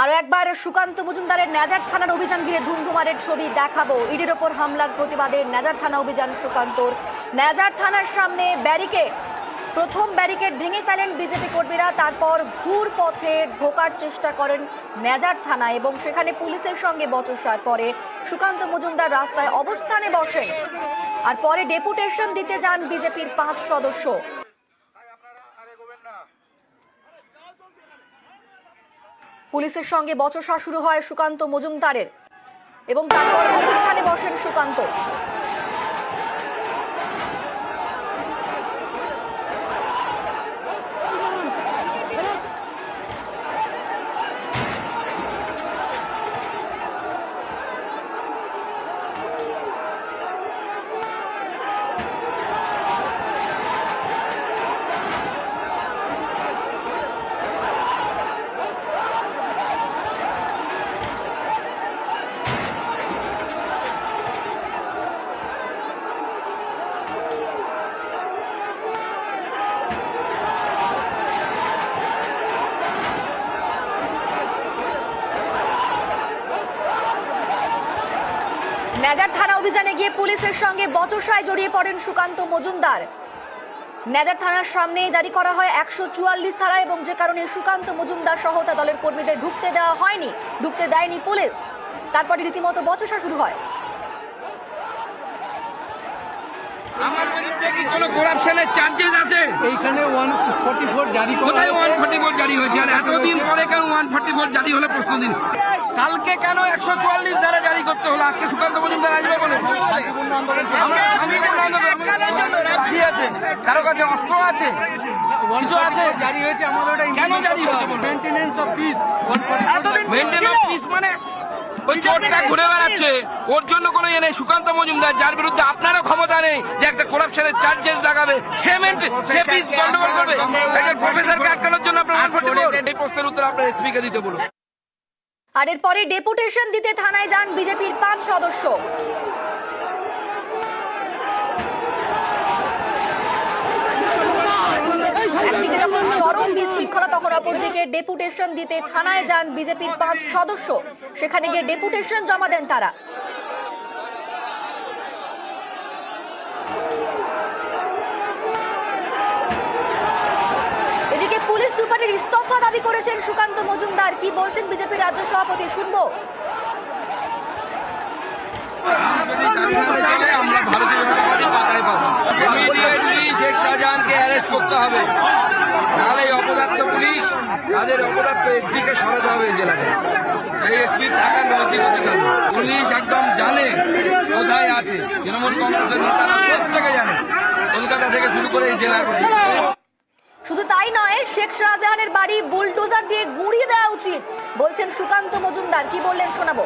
আরো একবার সুকান্ত মজুমদারের নেজার থানার অভিযান ঘিরে ধুমধুমারের ছবি দেখাবো। ইডির ওপর হামলার প্রতিবাদে নেজার থানা অভিযান সুকান্তর। নেজার থানার সামনে ব্যারিকেড, প্রথম ব্যারিকেড ভেঙে ফেলেন বিজেপি কর্মীরা, তারপর ঘুর পথে ঢোকার চেষ্টা করেন নেজার থানা এবং সেখানে পুলিশের সঙ্গে বচসার পরে সুকান্ত মজুমদার রাস্তায় অবস্থানে বসেন আর পরে ডেপুটেশন দিতে যান বিজেপির 5 সদস্য। পুলিশের সঙ্গে বচসা শুরু হয় সুকান্ত মজুমদারের এবং তারপর অবস্থানে বসেন সুকান্ত। নেজার থানা অভিযানে গিয়ে পুলিশের সঙ্গে বচসায় জড়িয়ে পড়েন সুকান্ত মজুমদার। নেজার থানার সামনে জারি করা হয় 144 ধারা এবং যে কারণে সুকান্ত মজুমদার সহ তার দলের কর্মীদের ঢুকতে দেয়নি পুলিশ। তারপরে রীতিমতো বচসা শুরু হয়। আমার বিরুদ্ধে কি কোনো করাপশনের চার্জেস আছে? এইখানে 144 জারি করা কোথায় 144 জারি হয়েছে? আর এতদিন পরে কেন 144 জারি হলে প্রশ্ন দিন। কালকে কেন 144 ধারা জারি করতে হলো? আজকে সুকান্ত মজুমদার আসবে বলে কি আছে? কারো কাছে অস্ত্র আছে, কিছু আছে? জারি হয়েছে আমাদের কেন জারি হয়েছে? Maintenance of piece. Maintenance of piece মানে ওই চোরটা ঘুরে বেড়াচ্ছে, ওর জন্য কোনো ইয়ে নেই। সুকান্ত মজুমদার, যার বিরুদ্ধে আপনারও ক্ষমতা নেই যে একটা করাপশনের চার্জেস লাগাবে, সে পিস গন্ডগোল করবে। একটা প্রফেসরকে আটকানোর জন্য আপনার 144। এই প্রশ্নের উত্তর আপনার এসপি কে দিতে বলুন। আর এরপরে ডেপুটেশন দিতে থানায় যান বিজেপির 5 সদস্য। একদিকে যখন চরম বিশৃঙ্খলা, তখন অপরদিকে ডেপুটেশন দিতে থানায় যান বিজেপির 5 সদস্য। সেখানে গিয়ে ডেপুটেশন জমা দেন তারা। এদিকে পুলিশ সুপারের ইস্তফা দাবি করেছেন সুকান্ত মজুমদার। কি বলছেন বিজেপি রাজ্য সভাপতি, শুনবো। আমরা ভারতীয় জনতা পার্টি পাতায় পাবো। ইমিডিয়েটলি শেখ শাহজাহানকে অ্যারেস্ট করতে হবে, নাহলে এই অপদার্থ পুলিশ, তাদের অপদার্থ এসপি কে সরাতে হবে এই জেলাতে। এই এসপি থাকার নৈতিক অধিকার। পুলিশ একদম জানে কোথায় আছে, তৃণমূল কংগ্রেসের নেতারা প্রত্যেকে জানে, কলকাতা থেকে শুরু করে এই জেলার প্রতি। শুধু তাই নয়, শেখ শাহজাহানের বাড়ি বুলডোজার দিয়ে গুঁড়িয়ে দেওয়া উচিত বলছেন সুকান্ত মজুমদার। কি বললেন শোনাবো।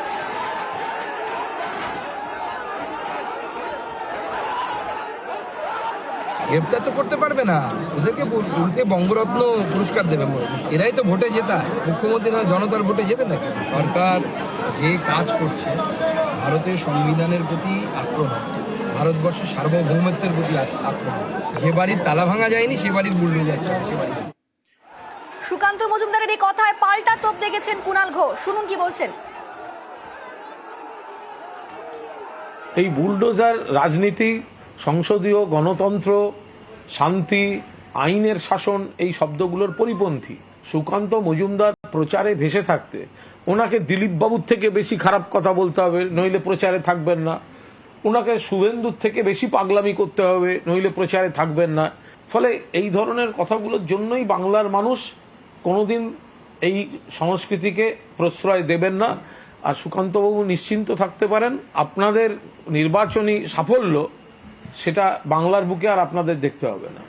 গ্রেপ্তার তো করতে পারবে না, ওদেরকে উল্টে বঙ্গরত্ন পুরস্কার দেবে। এরাই তো ভোটে জেতা, মুখ্যমন্ত্রী নয় জনতার ভোটে জেতে নাকি? সরকার যে কাজ করছে, ভারতের সংবিধানের প্রতি আক্রমণ, ভারতবর্ষের সার্বভৌমত্বের প্রতি আক্রমণ। যে বাড়ির তালা ভাঙা যায়নি সে বাড়ির বুলডোজার চলছে। সুকান্ত মজুমদারের এই কথায় পাল্টা তোপ দেখেছেন কুণাল ঘোষ। শুনুন কি বলছেন। এই বুলডোজার রাজনীতি, সংসদীয় গণতন্ত্র, শান্তি, আইনের শাসন, এই শব্দগুলোর পরিপন্থী। সুকান্ত মজুমদার প্রচারে ভেসে থাকতে ওনাকে দিলীপ বাবুর থেকে বেশি খারাপ কথা বলতে হবে, নইলে প্রচারে থাকবেন না। ওনাকে শুভেন্দুর থেকে বেশি পাগলামি করতে হবে, নইলে প্রচারে থাকবেন না। ফলে এই ধরনের কথাগুলোর জন্যই বাংলার মানুষ কোনোদিন এই সংস্কৃতিকে প্রশ্রয় দেবেন না। আর সুকান্তবাবু নিশ্চিন্ত থাকতে পারেন, আপনাদের নির্বাচনী সাফল্য সেটা বাংলার বুকে আর আপনাদের দেখতে হবে না।